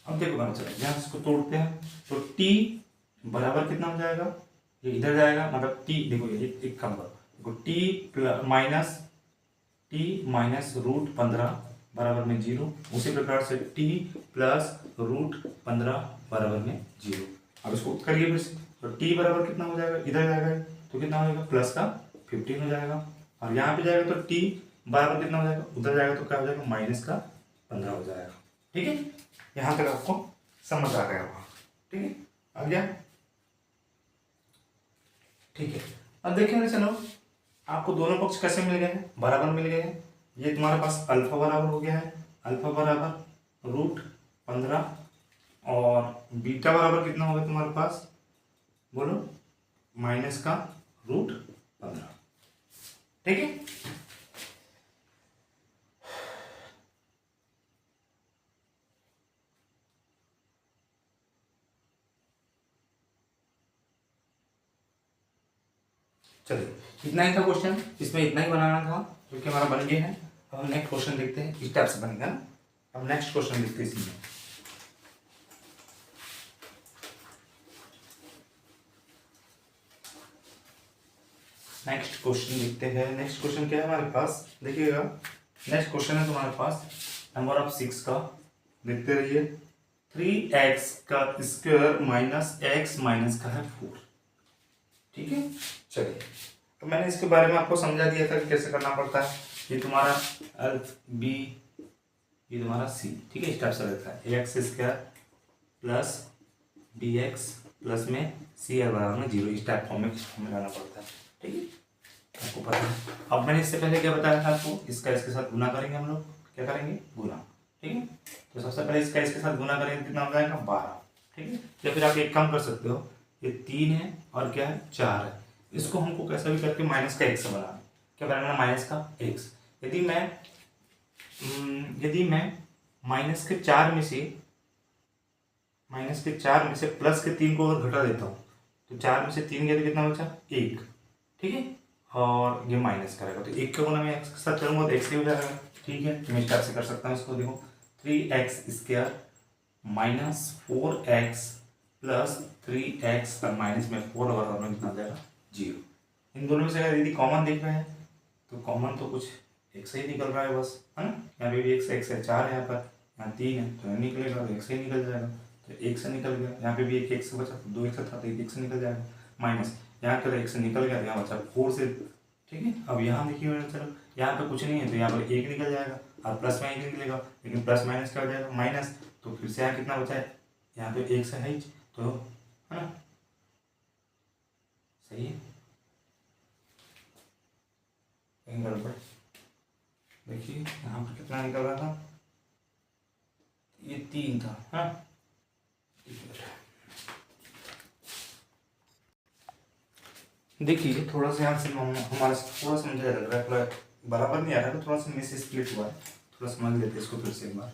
अब देखो पता चला, यहाँ इसको तोड़ते हैं तो t बराबर कितना हो जाएगा, ये इधर जाएगा मतलब t, देखो ये एक काम करो, देखो t माइनस रूट 15 बराबर में 0, उसी प्रकार से t प्लस रूट 15 बराबर में 0। अब इसको करिए फिर से, तो t बराबर कितना हो जाएगा, इधर जाएगा तो कितना हो जाएगा प्लस का 15 हो जाएगा और यहाँ पे जाएगा तो टी बराबर कितना हो जाएगा, उधर जाएगा तो क्या हो जाएगा, -15 हो जाएगा। ठीक है, यहाँ तक आपको समझ आ गया होगा। ठीक है, आ गया। ठीक है, अब देखिए चलो आपको दोनों पक्ष कैसे मिल गए हैं, बराबर मिल गए हैं। ये तुम्हारे पास अल्फा बराबर हो गया है, अल्फा बराबर √15 और बीटा बराबर कितना होगा तुम्हारे पास, बोलो, -√15। ठीक है, चलिए इतना ही था क्वेश्चन, इसमें इतना ही बनाना था क्योंकि हमारा बन गया है। अब हम नेक्स्ट क्वेश्चन देखते हैं, इस टाइप से बनेगा ना। अब नेक्स्ट क्वेश्चन देखते हैं इसमें। नेक्स्ट क्वेश्चन देखते हैं। नेक्स्ट क्वेश्चन क्या है हमारे पास, देखिएगा। नेक्स्ट क्वेश्चन है तुम्हारे पास नंबर ऑफ 6 का, देखते रहिए। 3x का स्क्वायर -x माइनस का है 4। ठीक है, चलिए तो मैंने इसके बारे में आपको समझा दिया था कि कैसे करना पड़ता है। ये तुम्हारा अल्फ बी, ये तुम्हारा सी। ठीक है, इस टाइप से रहता है, x² प्लस bx प्लस में सी बराबर में 0, इस टाइप फॉर्म में लाना पड़ता है। ठीक है, आपको पता है। अब मैंने इससे पहले क्या बताया था आपको, इसका इसके साथ गुना करेंगे हम लोग, क्या करेंगे, गुना। ठीक है, तो सबसे पहले इसका इसके साथ गुना करेंगे, कितना हो जाएगा, 12। ठीक है, या फिर आप एक काम कर सकते हो, ये 3 है और क्या है, 4 है, इसको हमको कैसा भी करके माइनस का 1 से बनाना। क्या बनाना, माइनस का 1। यदि मैं माइनस के 4 में से प्लस के 3 को अगर घटा देता हूँ तो 4 में से 3 गया तो कितना बचा, 1। ठीक है, और ये माइनस करेगा तो 1 का गुना में x के साथ करूँगा तो x ही हो जाएगा। ठीक है, मैं इस टाइप से कर सकता हूँ इसको, देखो 3x² -4x प्लस 3x और माइनस में 4 और कितना हो जाएगा, 0। इन दोनों में से अगर यदि कॉमन देख रहे हैं तो कॉमन तो कुछ एक से ही निकल रहा है बस, है ना। यहाँ पे भी एक से 4 है, यहाँ पर, यहाँ 3 है तो निकलेगा तो एक से ही निकल जाएगा, तो एक से निकल गया। यहाँ पे भी एक से बचा, 2 एक से था तो एक से निकल जाएगा, माइनस यहाँ पर एक से निकल गया तो यहाँ बचा 4 से। ठीक है, अब यहाँ देखिए चलो, यहाँ पे कुछ नहीं है तो यहाँ पर 1 निकल जाएगा और प्लस में 1 निकलेगा, लेकिन प्लस माइनस क्या हो जाएगा, माइनस। तो फिर से यहाँ कितना बचा है, यहाँ पे 1 से है तो, है ना, सही है। गड़बड़, देखिए यहाँ पर कितना निकल रहा था, ये 3 था। हाँ, देखिए थोड़ा सा यहाँ से हमारा थोड़ा सा मुझे लग रहा है, थोड़ा बराबर नहीं आ रहा है, तो थोड़ा सा मिस स्प्लिट हुआ है, थोड़ा समझ लेते हैं इसको फिर से एक बार।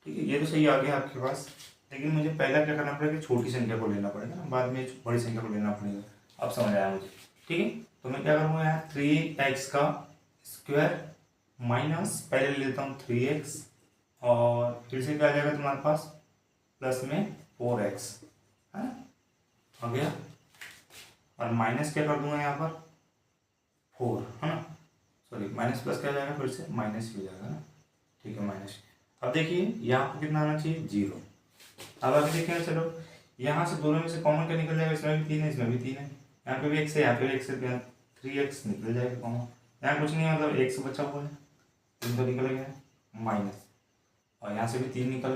ठीक है, ये तो सही आ गया आपके पास, लेकिन मुझे पहला क्या करना पड़ेगा, छोटी संख्या को लेना पड़ेगा ना, बाद में बड़ी संख्या को लेना पड़ेगा। अब समझ आया मुझे। ठीक है, तो मैं क्या करूँगा यहाँ 3x का स्क्वायर माइनस, पहले ले लेता हूँ 3x और फिर से क्या आ जाएगा तुम्हारे पास, प्लस में 4x, है ना, हो गया। और माइनस क्या कर दूंगा यहाँ पर, 4, है ना, सॉरी माइनस प्लस क्या जाएगा, फिर से माइनस ही हो जाएगा ना। ठीक है, माइनस। अब देखिए यहाँ पर कितना आना चाहिए, 0। अब आगे देखें, चलो यहाँ से दोनों में से कॉमन क्या निकल जाएगा, इसमें भी 3 है, इसमें भी 3 है, यहाँ पे भी x है, यहाँ पे भी x है, 3x निकल जाएगा कॉमन। यहाँ कुछ नहीं है, मतलब 1 से बचा हुआ है, 3 तो निकल गया माइनस, और यहाँ से भी 3 निकल